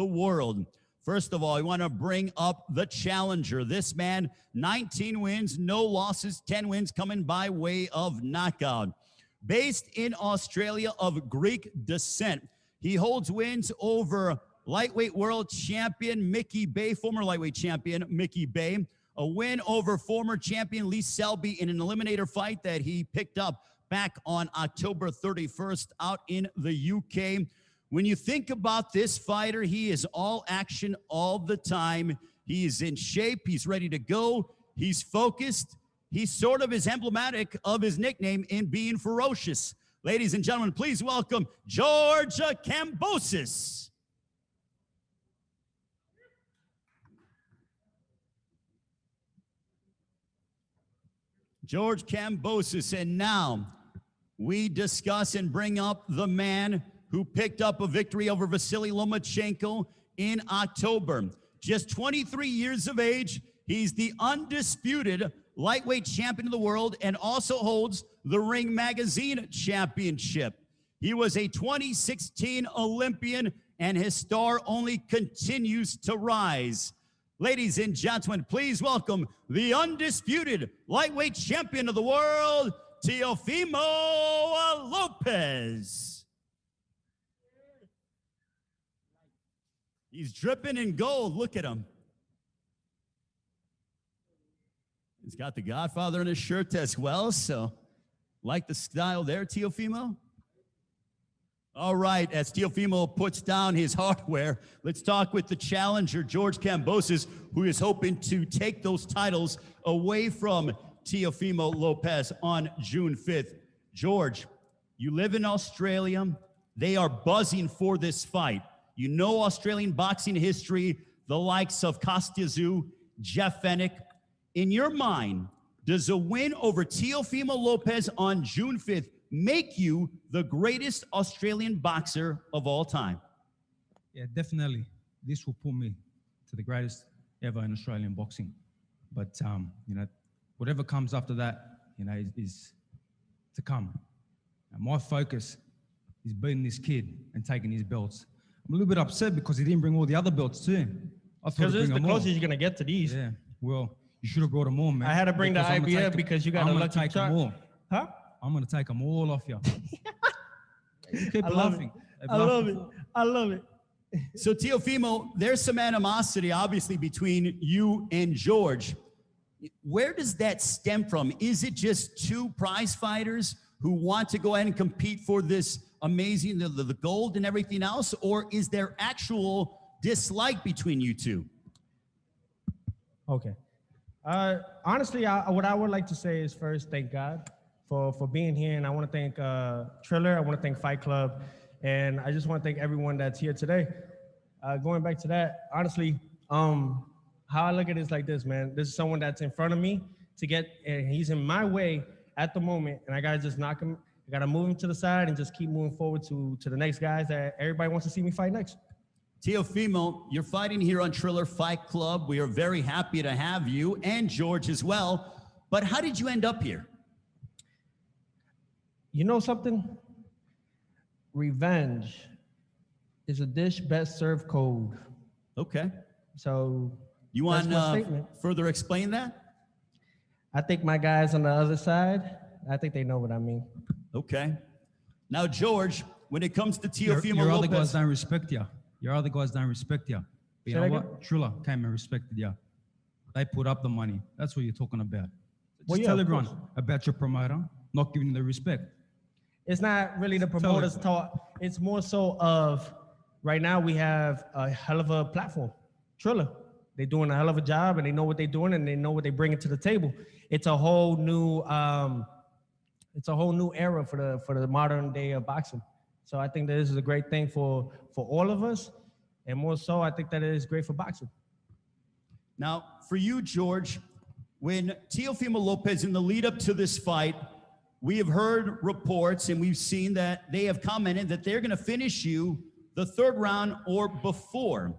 the world. First of all, I want to bring up the challenger. This man, 19 wins, no losses, 10 wins coming by way of knockout. Based in Australia of Greek descent, he holds wins over lightweight world champion Mickey Bay, former lightweight champion Mickey Bay, a win over former champion Lee Selby in an eliminator fight that he picked up back on October 31st out in the UK. When you think about this fighter, he is all action all the time. He is in shape. He's ready to go. He's focused. He sort of is emblematic of his nickname in being ferocious. Ladies and gentlemen, please welcome George Kambosos. George Kambosos, and now we discuss and bring up the man who picked up a victory over Vasily Lomachenko in October. Just 23 years of age, he's the undisputed lightweight champion of the world and also holds the Ring Magazine championship. He was a 2016 Olympian, and his star only continues to rise. Ladies and gentlemen, please welcome the undisputed lightweight champion of the world, Teofimo Lopez. He's dripping in gold. Look at him. He's got the Godfather in his shirt as well, so like the style there, Teofimo? All right, as Teofimo puts down his hardware, let's talk with the challenger, George Kambosos, who is hoping to take those titles away from Teofimo Lopez on June 5th. George, you live in Australia. They are buzzing for this fight. You know Australian boxing history, the likes of Costiazou, Jeff Fennick. In your mind, does a win over Teofimo Lopez on June 5th make you the greatest Australian boxer of all time? Yeah, definitely. This will put me to the greatest ever in Australian boxing. But, you know, whatever comes after that, you know, is to come. And my focus is beating this kid and taking his belts. I'm a little bit upset because he didn't bring all the other belts too. I thought because this is the closest you're going to get to these. Yeah, well, you should have brought them all, man. I had to bring the IBF because you got a lucky charm. Huh? I'm going to take them all off you. You keep laughing. I love it. I love it. So, Teofimo, there's some animosity, obviously, between you and George. Where does that stem from? Is it just two prize fighters who want to go ahead and compete for this amazing, the gold and everything else? Or is there actual dislike between you two? Okay. Honestly, what I would like to say is first, thank God for being here. And I want to thank Triller. I want to thank Fight Club. And I just want to thank everyone that's here today. Going back to that, honestly, how I look at it is like this, man. This is someone that's in front of me and he's in my way at the moment. And I got to just knock him. I got to move him to the side and just keep moving forward to the next guys that everybody wants to see me fight next. Teofimo, you're fighting here on Triller Fight Club. We are very happy to have you and George as well. But how did you end up here? You know something? Revenge is a dish best served cold. Okay. So you want to further explain that? I think my guys on the other side, I think they know what I mean. Okay. Now, George, when it comes to Teofimo your Lopez, other guys don't respect you. Your other guys don't respect you. But you know what? Triller came and respected you. They put up the money. That's what you're talking about. Just tell everyone about your promoter not giving you the respect. It's not really the promoter's talk. It's more so of right now we have a hell of a platform. Triller. They're doing a hell of a job and they know what they're doing and they know what they bring to the table. It's a whole new era for the modern day of boxing. So I think that this is a great thing for all of us. And more so, I think that it is great for boxing. Now, for you, George, when Teofimo Lopez, in the lead up to this fight, we have heard reports and we've seen that they have commented that they're going to finish you the third round or before.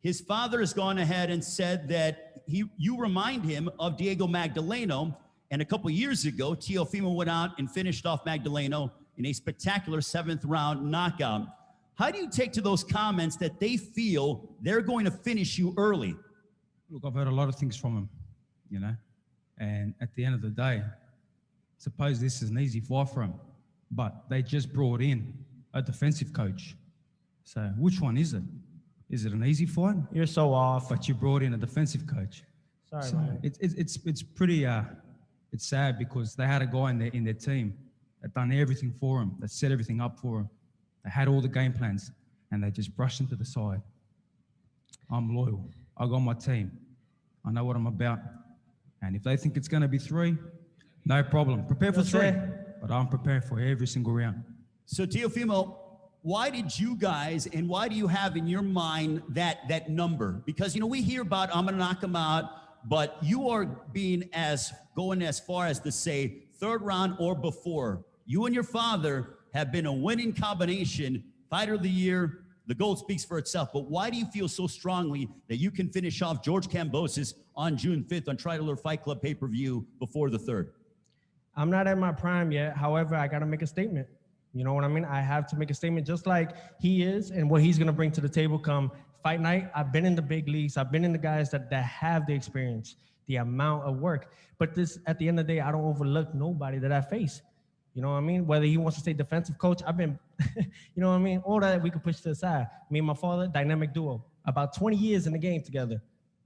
His father has gone ahead and said that you remind him of Diego Magdaleno. And a couple years ago, Teofimo went out and finished off Magdaleno in a spectacular 7th round knockout. How do you take to those comments that they feel they're going to finish you early? Look, I've heard a lot of things from him, you know, and at the end of the day, suppose this is an easy fight for him, but they just brought in a defensive coach. So which one is it? Is it an easy fight? You're so off. But you brought in a defensive coach. Sorry, So man. it's pretty it's sad because they had a guy in their team that done everything for him, that set everything up for him. They had all the game plans, and they just brushed him to the side. I'm loyal. I got my team. I know what I'm about. And if they think it's going to be 3, no problem. Prepare for Yes, 3. sir. But I'm prepared for every single round. So Teofimo, why did you guys, and why do you have in your mind that number? Because, you know, we hear about I'm going to knock him out, but you are going as far as to say 3rd round or before. You and your father have been a winning combination, fighter of the year. The goal speaks for itself. But why do you feel so strongly that you can finish off George Kambosos on June 5th on Triller Fight Club pay-per-view before the 3rd? I'm not at my prime yet. However, I got to make a statement. You know what I mean? I have to make a statement just like he is and what he's going to bring to the table come fight night. I've been in the big leagues. I've been in the guys that have the experience, the amount of work. But this, at the end of the day, I don't overlook nobody that I face. You know what I mean? Whether he wants to stay defensive coach, I've been, you know what I mean? All that we can push to the side. Me and my father, dynamic duo. About 20 years in the game together.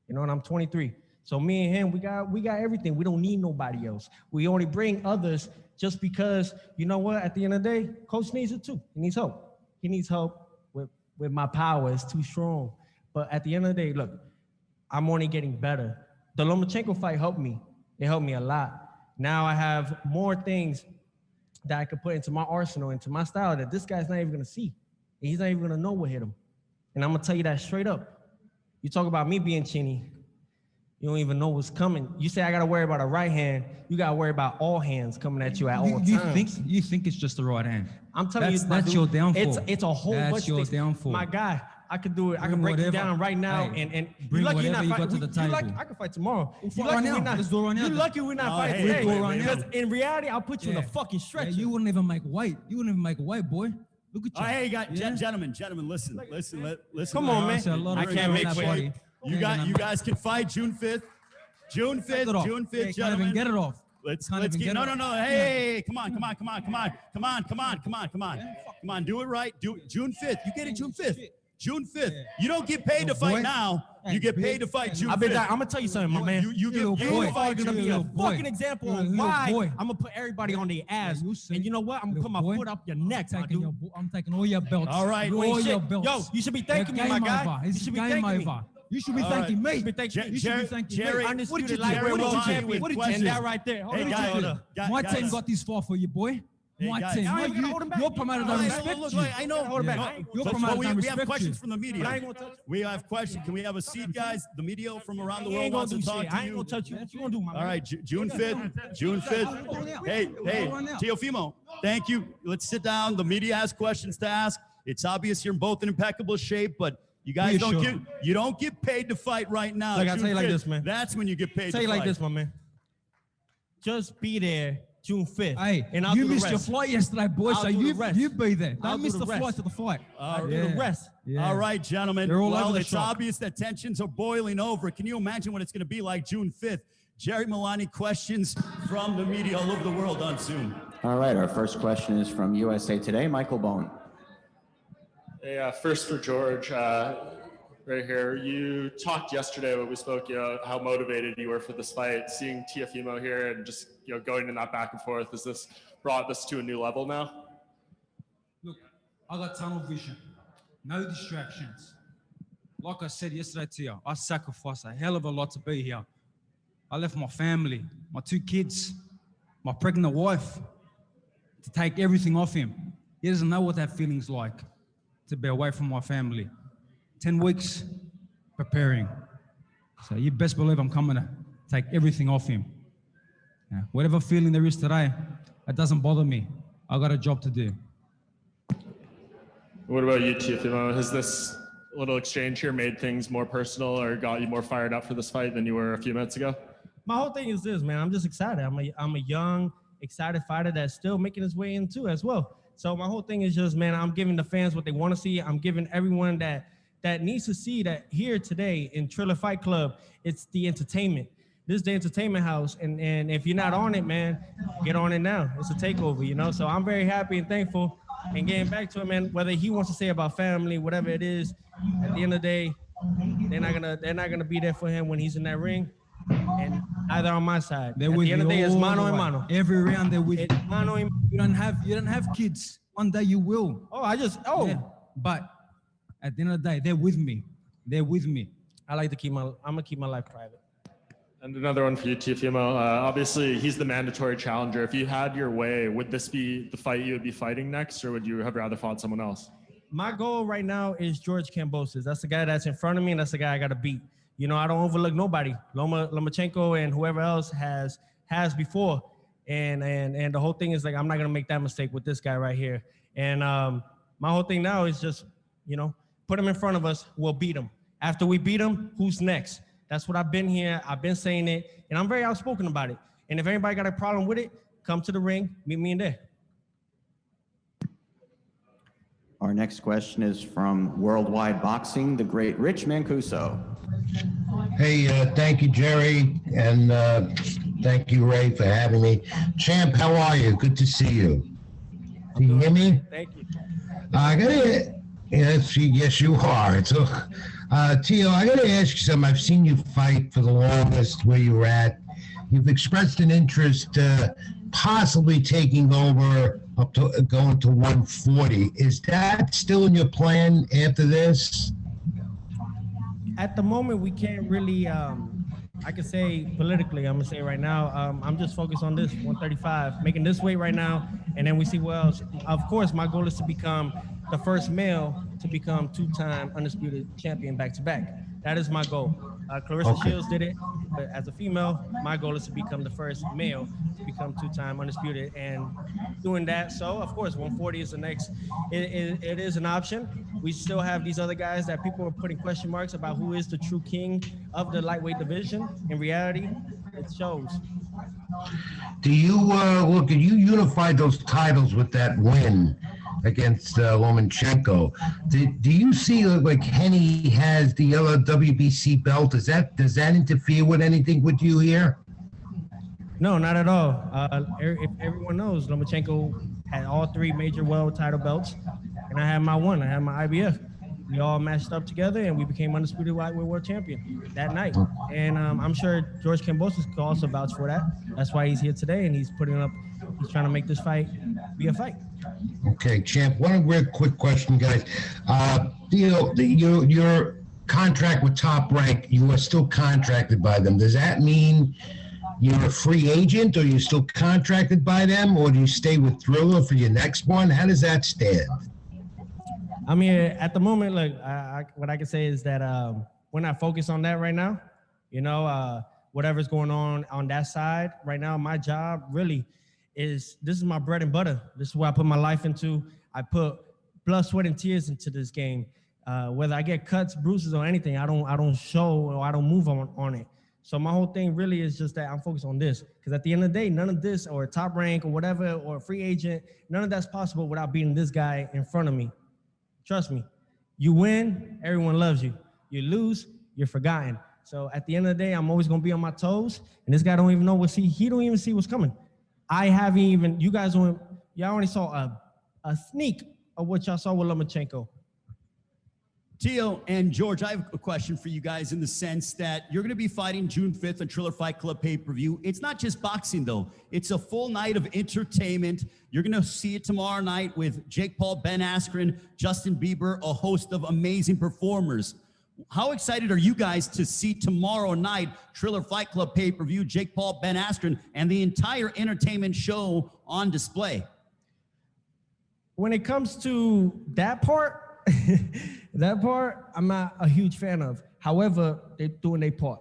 You know, and I'm 23. So me and him, we got everything. We don't need nobody else. We only bring others just because, you know what, at the end of the day, coach needs it too. He needs help. He needs help with my power. It's too strong. But at the end of the day, look, I'm only getting better. The Lomachenko fight helped me. It helped me a lot. Now I have more things that I could put into my arsenal, into my style that this guy's not even gonna see. And he's not even gonna know what hit him. And I'm gonna tell you that straight up. You talk about me being chinny, you don't even know what's coming. You say I gotta worry about a right hand, you gotta worry about all hands coming at you at all times. You think it's just the right hand? I'm telling you, that's your downfall. It's a whole bunch of things. That's your downfall. My guy, I could do it. I Bring can break it whatever- down right now. hey, and bring you're lucky you're whatever you not got fighting. to the You lucky table. I can fight tomorrow. We'll You fight right lucky now. we're not. Let's do it right now. You're lucky we're not Oh, fighting hey, today. do it right Because now. in reality, I'll put you in a Yeah. fucking stretcher. Yeah, you wouldn't even make weight. You wouldn't even make weight, boy. Look at you. Oh, hey, Yeah. gentlemen, listen. Come on, man. I said a lot of I can't things make on that weight. body. You guys can fight June 5th. June 5th, Get it off. June 5th, Yeah, can't gentlemen. even get it off. Let's Can't get even get no. it. Hey, come on. Come on, do it right. Do it June 5th. You get it June 5th. June 5th. You don't get paid to fight boy. now. You get paid to fight June 5th. I'm gonna tell you something, my man. You little get boy. paid to fight Gonna June be a 5th. boy. fucking example You're a of little why boy. I'm gonna put everybody on their ass. You see? And you know what? I'm gonna put my Little boy. foot up your neck, my dude. I'm taking all your belts. All right. All Wait, your shit. belts. Yo, you should be thanking me, Game my guy. over. You It's should be game thanking me. over. You should be All thanking right. me. You should be thanking me. You should be thanking Jerry, me. Undisputed What did you lightweight do? world What did you champion. do? What did you And do? that right there. Hold Hey, on, guys. hold on. My Guys. team got this far for you, boy. Hey, My guys. team. I ain't gonna hold him back. Your promoter Hey, don't hey, respect look, you. I know. Hold it back. Yeah. I ain't Your gonna touch promoter we don't have respect questions you. from the media. But I ain't gonna touch you. We have questions. Can we have a seat, guys? The media from around the You world ain't gonna wants to do talk shit. to I ain't you. gonna touch you. What you gonna do, my man? All right, June 5th. June 5th. Hey, Teofimo, thank you. Let's sit down. The media has questions to ask. It's obvious you're both in impeccable shape, but you guys don't get paid to fight right now. Look, I'll June tell you like 5th. this, man. That's when you get paid Tell to you fight. like this, my man. Just be there June 5th. Hey, and I'll you do the missed your rest. flight yesterday, boy, I'll so do the you rest. be there. I'll Don't do miss the the rest. flight to the fight. I'll do Yeah. the rest. Yeah. All right, gentlemen. They're all Well, over the it's shop. obvious that tensions are boiling over. Can you imagine what it's going to be like June 5th? Jerry Milani, questions from the media all over the world on Zoom. All right, our first question is from USA Today, Michael Bone. Hey, first for George, right here. You talked yesterday when we spoke, how motivated you were for this fight. Seeing Teofimo here and just, going in that back and forth, has this brought this to a new level now? Look, I got tunnel vision, no distractions. Like I said yesterday to you, I sacrificed a hell of a lot to be here. I left my family, my 2 kids, my pregnant wife, to take everything off him. He doesn't know what that feeling's like, to be away from my family. 10 weeks preparing. So you best believe I'm coming to take everything off him. Yeah, whatever feeling there is today, it doesn't bother me. I got a job to do. What about you, Teofimo? Has this little exchange here made things more personal or got you more fired up for this fight than you were a few minutes ago? My whole thing is this, man. I'm just excited. I'm a young, excited fighter that's still making his way in too as well. So my whole thing is just, man, I'm giving the fans what they want to see. I'm giving everyone that needs to see that here today in Triller Fight Club, it's the entertainment. This is the entertainment house, and if you're not on it, man, get on it now. It's a takeover, you know. So I'm very happy and thankful. And getting back to it, man, whether he wants to say about family, whatever it is, at the end of the day, they're not gonna be there for him when he's in that ring, and neither on my side. They're At with the end of the day, it's mano and mano. Every round they're with It's you. mano and You don't have kids. One day you will. Yeah. But at the end of the day, they're with me. They're with me. I'm gonna keep my life private. And another one for you, Teofimo. Obviously, he's the mandatory challenger. If you had your way, would this be the fight you would be fighting next, or would you have rather fought someone else? My goal right now is George Kambosos. That's the guy that's in front of me, and that's the guy I got to beat. You know, I don't overlook nobody. Lomachenko and whoever else has before, and the whole thing is like I'm not gonna make that mistake with this guy right here. And my whole thing now is just, you know, put him in front of us. We'll beat him. After we beat him, who's next? That's what I've been here. I've been saying it, and I'm very outspoken about it. And if anybody got a problem with it, come to the ring, meet me in there. Our next question is from Worldwide Boxing, the great Rich Mancuso. Hey, thank you, Jerry, and thank you, Ray, for having me. Champ, how are you? Good to see you. Do you hear me? Thank you. I gotta, yes, you are. So, Teo, I gotta ask you something. I've seen you fight for the longest where you're at. You've expressed an interest possibly taking over up to going to 140. Is that still in your plan after this? At the moment, we can't really, I can say politically, I'm gonna say right now, I'm just focused on this 135, making this weight right now, and then we see what else. Of course, my goal is to become the first male to become two-time undisputed champion back-to-back. That is my goal. Clarissa Shields did it, but as a female, my goal is to become the first male to become two-time undisputed, and doing that. So, of course, 140 is the next. It is an option. We still have these other guys that people are putting question marks about who is the true king of the lightweight division. In reality, it shows. Do you look? You unified those titles with that win against Lomachenko. Do you see like Henny has the yellow WBC belt? Does that interfere with anything with you here? No, not at all. If everyone knows, Lomachenko had all three major world title belts, and I had my one. I had my IBF. We all matched up together, and we became undisputed lightweight world champion that night. And I'm sure George Kambosos could also vouch for that. That's why he's here today, and he's trying to make this fight be a fight. Okay, champ. One real quick question, guys. Your contract with Top Rank, you are still contracted by them. Does that mean you're a free agent, or you're still contracted by them, or do you stay with Triller for your next one? How does that stand? I mean, at the moment, look, what I can say is that we're not focused on that right now. You know, whatever's going on that side right now, my job really this is my bread and butter. This is what I put my life into. I put blood, sweat, and tears into this game. Whether I get cuts, bruises, or anything, I don't show or I don't move on it. So my whole thing really is just that I'm focused on this. Because at the end of the day, none of this or Top Rank or whatever or a free agent, none of that's possible without beating this guy in front of me. Trust me. You win, everyone loves you. You lose, you're forgotten. So at the end of the day, I'm always gonna be on my toes. And this guy don't even know he don't even see what's coming. I haven't even, y'all only saw a sneak of what y'all saw with Lomachenko. Teo and George, I have a question for you guys in the sense that you're going to be fighting June 5th on Triller Fight Club pay-per-view. It's not just boxing, though. It's a full night of entertainment. You're going to see it tomorrow night with Jake Paul, Ben Askren, Justin Bieber, a host of amazing performers. How excited are you guys to see tomorrow night Triller Fight Club pay-per-view, Jake Paul, Ben Askren, and the entire entertainment show on display? When it comes to that part, that part, I'm not a huge fan of. However, they're doing their part.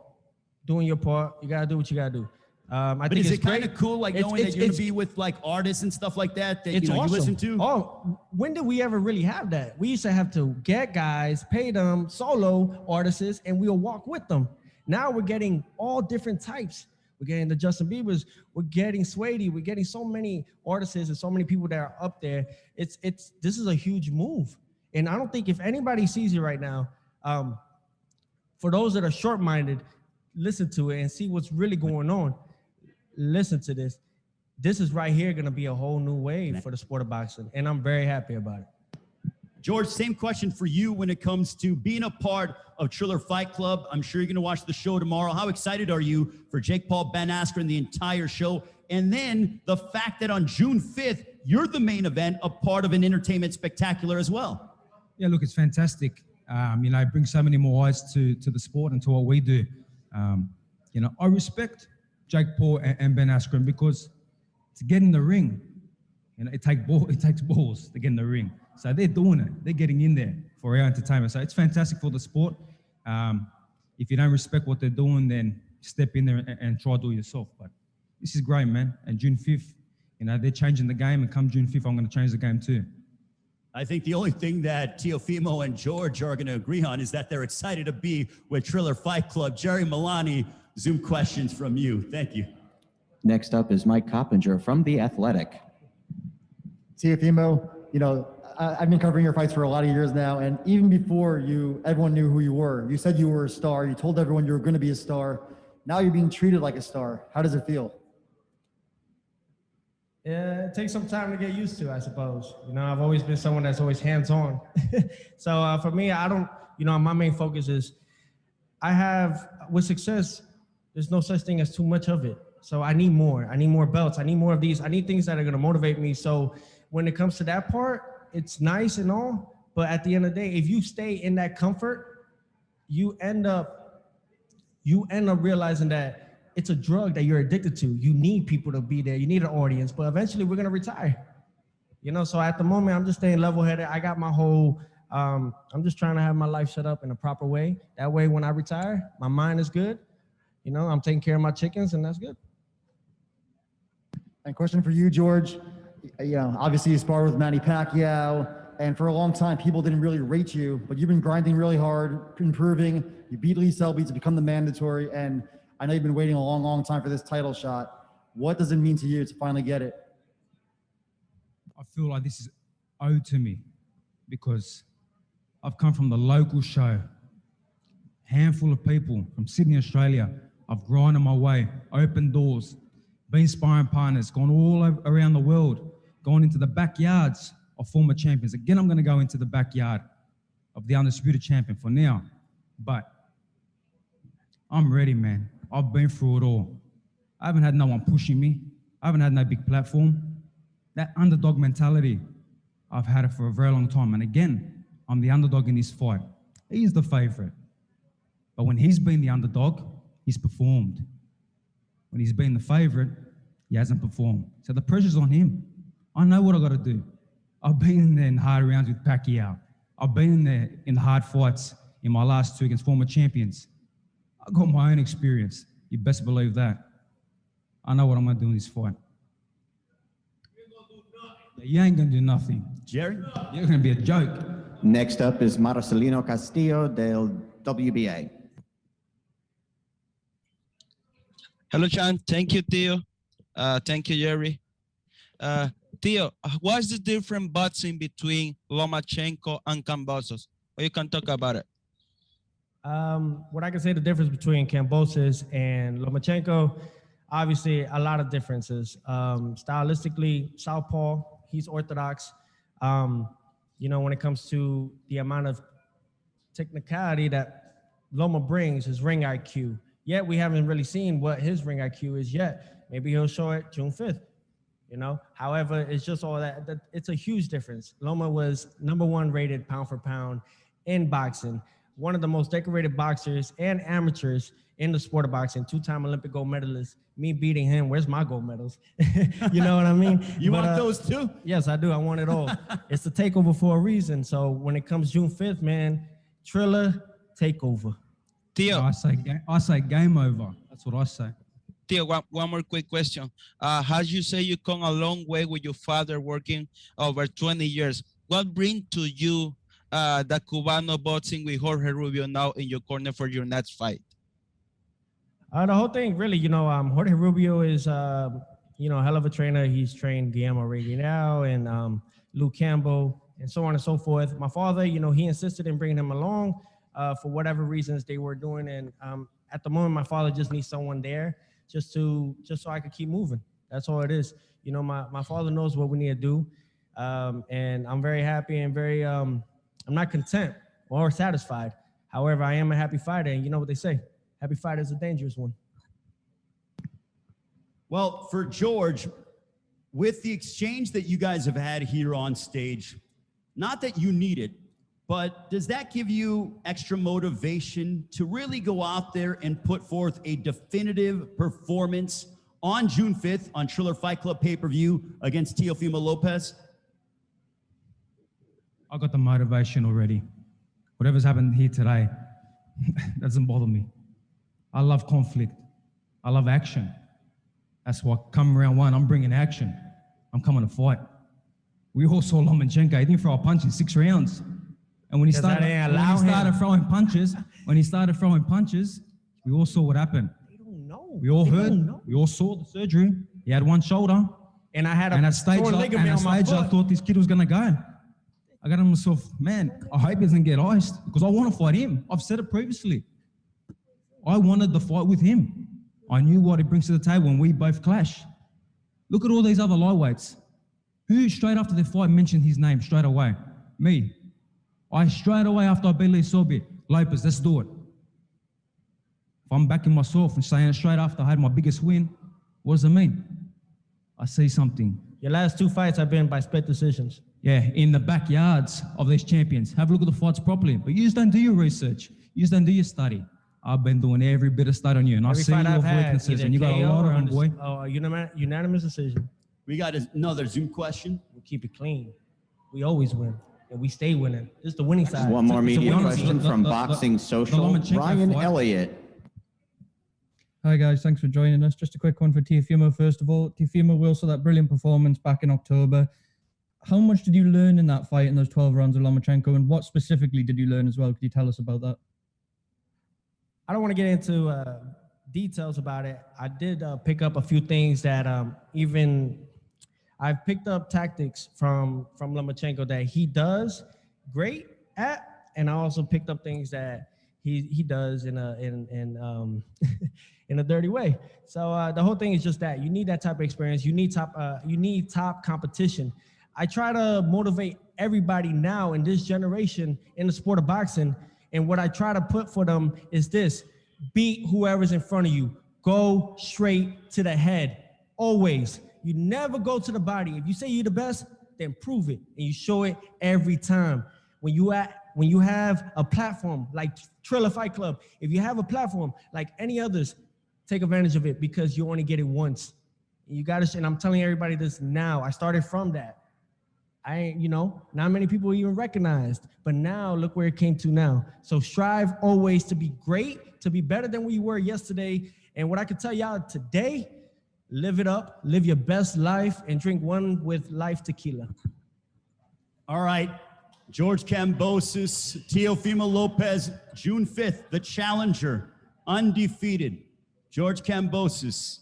Doing your part, you gotta do what you gotta do. I think is it's it kind of great. cool, like knowing that you're gonna be with like artists and stuff like that you know, awesome. you listen to? Oh, when did we ever really have that? We used to have to get guys, pay them solo artists, and we'll walk with them. Now we're getting all different types. we're getting the Justin Biebers, we're getting Swady, we're getting so many artists and so many people that are up there. This is a huge move. And I don't think if anybody sees it right now, for those that are short-minded, listen to it and see what's really going on. Listen to this. This is right here going to be a whole new wave for the sport of boxing, and I'm very happy about it. George, same question for you when it comes to being a part of Triller Fight Club. I'm sure you're going to watch the show tomorrow. How excited are you for Jake Paul, Ben Askren, the entire show? And then the fact that on June 5th, you're the main event, a part of an entertainment spectacular as well. Yeah, look, it's fantastic. It brings so many more eyes to the sport and to what we do. I respect Jake Paul and Ben Askren because to get in the ring, it takes balls to get in the ring. So they're doing it. They're getting in there for our entertainment. So it's fantastic for the sport. If you don't respect what they're doing, then step in there and try to do it yourself. But this is great, man. And June 5th, they're changing the game. And come June 5th, I'm going to change the game too. I think the only thing that Teofimo and George are going to agree on is that they're excited to be with Triller Fight Club. Jerry Milani, Zoom questions from you. Thank you. Next up is Mike Coppinger from The Athletic. Teofimo, I've been covering your fights for a lot of years now, and even before everyone knew who you were. You said you were a star. You told everyone you were going to be a star. Now you're being treated like a star. How does it feel? Yeah, it takes some time to get used to, I suppose. I've always been someone that's always hands-on. So for me, I don't, my main focus is with success, there's no such thing as too much of it. So I need more. I need more belts. I need more of these. I need things that are going to motivate me. So when it comes to that part, it's nice and all, but at the end of the day, if you stay in that comfort, you end up realizing that it's a drug that you're addicted to. You need people to be there. You need an audience, but eventually we're going to retire. So at the moment, I'm just staying level-headed. I got my whole, I'm just trying to have my life set up in a proper way. That way, when I retire, my mind is good. I'm taking care of my chickens, and that's good. And question for you, George. Obviously you sparred with Manny Pacquiao, and for a long time, people didn't really rate you, but you've been grinding really hard, improving. You beat Lee Selby to become the mandatory, and I know you've been waiting a long, long time for this title shot. What does it mean to you to finally get it? I feel like this is owed to me because I've come from the local show, handful of people from Sydney, Australia. I've grinded my way, opened doors, been sparring partners, gone all around the world, gone into the backyards of former champions. Again, I'm going to go into the backyard of the undisputed champion for now. But I'm ready, man. I've been through it all. I haven't had no one pushing me. I haven't had no big platform. That underdog mentality, I've had it for a very long time. And again, I'm the underdog in this fight. He's the favorite. But when he's been the underdog, he's performed. When he's been the favorite, he hasn't performed. So the pressure's on him. I know what I got to do. I've been in there in hard rounds with Pacquiao. I've been in there in the hard fights in my last two against former champions. I got my own experience. You best believe that. I know what I'm going to do in this fight. You ain't going to do nothing. Jerry? You're going to be a joke. Next up is Marcelino Castillo del WBA. Hello, Chan. Thank you, Theo. Thank you, Jerry. Theo, what's the difference boxing between Lomachenko and Kambosos? Or you can talk about it. What I can say the difference between Kambosos and Lomachenko, obviously a lot of differences. Stylistically, southpaw, he's orthodox. When it comes to the amount of technicality that Loma brings, his ring IQ. Yet we haven't really seen what his ring IQ is yet. Maybe he'll show it June 5th. However, it's just all that it's a huge difference. Loma was #1 rated pound for pound in boxing, one of the most decorated boxers and amateurs in the sport of boxing, 2-time Olympic gold medalist. Me beating him, where's my gold medals? You know what I mean? You want those too? Yes, I do. I want it all. It's the takeover for a reason. So when it comes June 5th, man, Triller takeover. Theo, I say game over. That's what I say. Theo, one more quick question. As you say, you come a long way with your father working over 20 years. What brings to you the Cubano boxing with Jorge Rubio now in your corner for your next fight? The whole thing, really, Jorge Rubio is, a hell of a trainer. He's trained Guillermo Reguilao and Luke Campbell and so on and so forth. My father, he insisted in bringing him along for whatever reasons they were doing. And at the moment, my father just needs someone there just so I could keep moving. That's all it is. My father knows what we need to do. And I'm very happy and I'm not content or satisfied. However, I am a happy fighter. And you know what they say, happy fighter is a dangerous one. Well, for George, with the exchange that you guys have had here on stage, not that you need it, but does that give you extra motivation to really go out there and put forth a definitive performance on June 5th on Triller Fight Club pay-per-view against Teofimo Lopez? I got the motivation already. Whatever's happened here today doesn't bother me. I love conflict. I love action. That's why come round one, I'm bringing action. I'm coming to fight. We all saw Lomachenko. He didn't throw a punch in 6 rounds. And when he started throwing punches, we all saw what happened. They don't know. We all heard. We all saw the surgery. He had one shoulder. And I had at stage I thought this kid was going to go. I got to myself, man, I hope he doesn't get iced because I want to fight him. I've said it previously. I wanted the fight with him. I knew what he brings to the table when we both clash. Look at all these other lightweights. Who straight after the fight mentioned his name straight away? Me. I straight away after I beat Lee Sobey, Lopez, let's do it. If I'm backing myself and saying it straight after I had my biggest win, what does it mean? I see something. Your last 2 fights have been by split decisions. Yeah, in the backyards of these champions. Have a look at the fights properly. But you just don't do your research. You just don't do your study. I've been doing every bit of study on you, and I've seen your weaknesses, and you got a lot of them, boy. Oh, unanimous decision. We got another Zoom question. We keep it clean. We always win, and we stay winning. This is the winning side. One more media question from Boxing Social. Ryan Elliott. Hi guys, thanks for joining us. Just a quick one for Teofimo first of all. Teofimo, we saw that brilliant performance back in October. How much did you learn in that fight in those 12 rounds of Lomachenko, and what specifically did you learn as well? Could you tell us about that? I don't want to get into details about it. I did pick up a few things that I've picked up tactics from Lomachenko that he does great at, and I also picked up things that he does in a in a dirty way. So the whole thing is just that you need that type of experience. You need top competition. I try to motivate everybody now in this generation in the sport of boxing. And what I try to put for them is this: beat whoever's in front of you. Go straight to the head, always. You never go to the body. If you say you're the best, then prove it, and you show it every time. When you have a platform like Triller Fight Club, if you have a platform like any others, take advantage of it because you only get it once. You got to, and I'm telling everybody this now. I started from that. Not many people even recognized, but now look where it came to now. So strive always to be great, to be better than we were yesterday. And what I can tell y'all today, live it up, live your best life, and drink one with life tequila. All right, George Kambosos, Teofimo Lopez, June 5th, the challenger, undefeated. George Kambosos,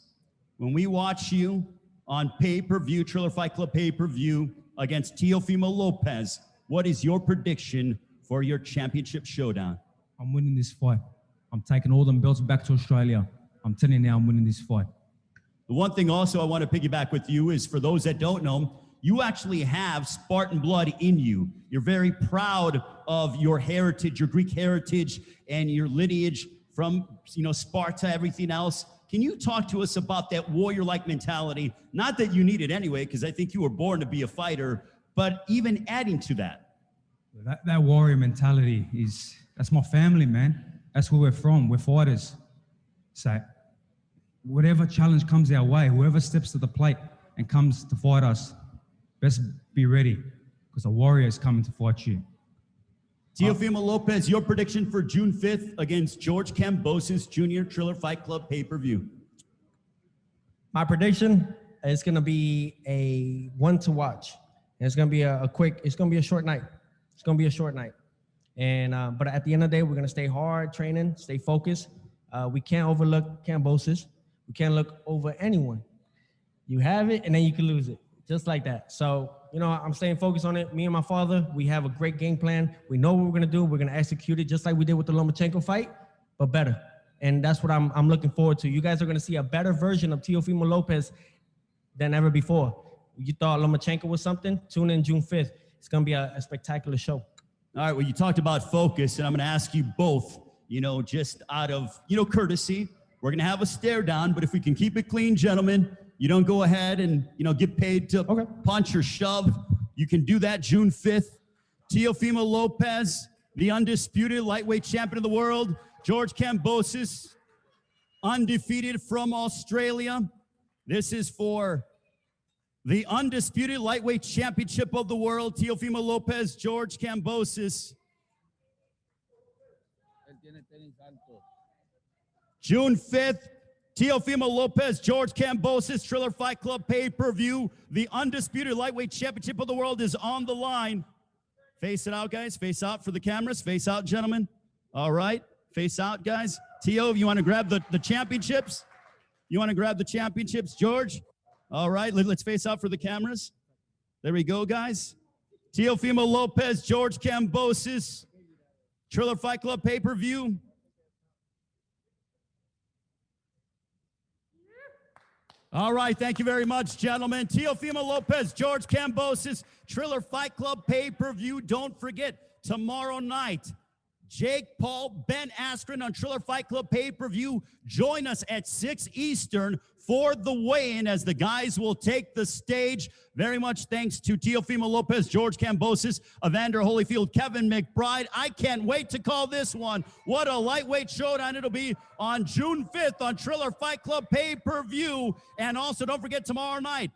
when we watch you on pay-per-view, Triller Fight Club pay-per-view, against Teofimo Lopez, what is your prediction for your championship showdown? I'm winning this fight. I'm taking all them belts back to Australia. I'm telling you now, I'm winning this fight. The one thing also I want to piggyback with you is, for those that don't know, you actually have Spartan blood in you. You're very proud of your heritage, your Greek heritage, and your lineage from, Sparta, everything else. Can you talk to us about that warrior-like mentality? Not that you need it anyway, because I think you were born to be a fighter, but even adding to that. That warrior mentality that's my family, man. That's where we're from. We're fighters. So whatever challenge comes our way, whoever steps to the plate and comes to fight us, best be ready, because a warrior is coming to fight you. Teofimo Lopez, your prediction for June 5th against George Kambosos Jr. Triller Fight Club pay-per-view. My prediction is going to be a one to watch. And it's going to be it's going to be a short night. It's going to be a short night. And but at the end of the day, we're going to stay hard training, stay focused. We can't overlook Kambosos. We can't look over anyone. You have it, and then you can lose it, just like that. So, you know, I'm staying focused on it. Me and my father, we have a great game plan. We know what we're gonna do. We're gonna execute it just like we did with the Lomachenko fight, but better. And that's what I'm looking forward to. You guys are gonna see a better version of Teofimo Lopez than ever before. You thought Lomachenko was something? Tune in June 5th. It's gonna be a spectacular show. All right, well, you talked about focus, and I'm gonna ask you both, you know, just out of, you know, courtesy, we're gonna have a stare down, but if we can keep it clean, gentlemen, you don't go ahead and, you know, get paid to punch or shove. You can do that June 5th. Teofimo Lopez, the undisputed lightweight champion of the world. George Kambosos, undefeated from Australia. This is for the undisputed lightweight championship of the world. Teofimo Lopez, George Kambosos. June 5th, Teofimo Lopez, George Kambosos, Triller Fight Club pay-per-view. The undisputed lightweight championship of the world is on the line. Face it out, guys. Face out for the cameras. Face out, gentlemen. All right. Face out, guys. Teo, you want to grab the championships? You want to grab the championships, George? All right. Let's face out for the cameras. There we go, guys. Teofimo Lopez, George Kambosos, Triller Fight Club pay-per-view. All right, thank you very much, gentlemen. Teofimo Lopez, George Kambosos, Triller Fight Club pay-per-view. Don't forget, tomorrow night, Jake Paul, Ben Askren on Triller Fight Club pay-per-view. Join us at 6 Eastern for the weigh-in as the guys will take the stage. Very much thanks to Teofimo Lopez, George Kambosos, Evander Holyfield, Kevin McBride. I can't wait to call this one. What a lightweight showdown it'll be on June 5th on Triller Fight Club pay-per-view. And also, don't forget tomorrow night,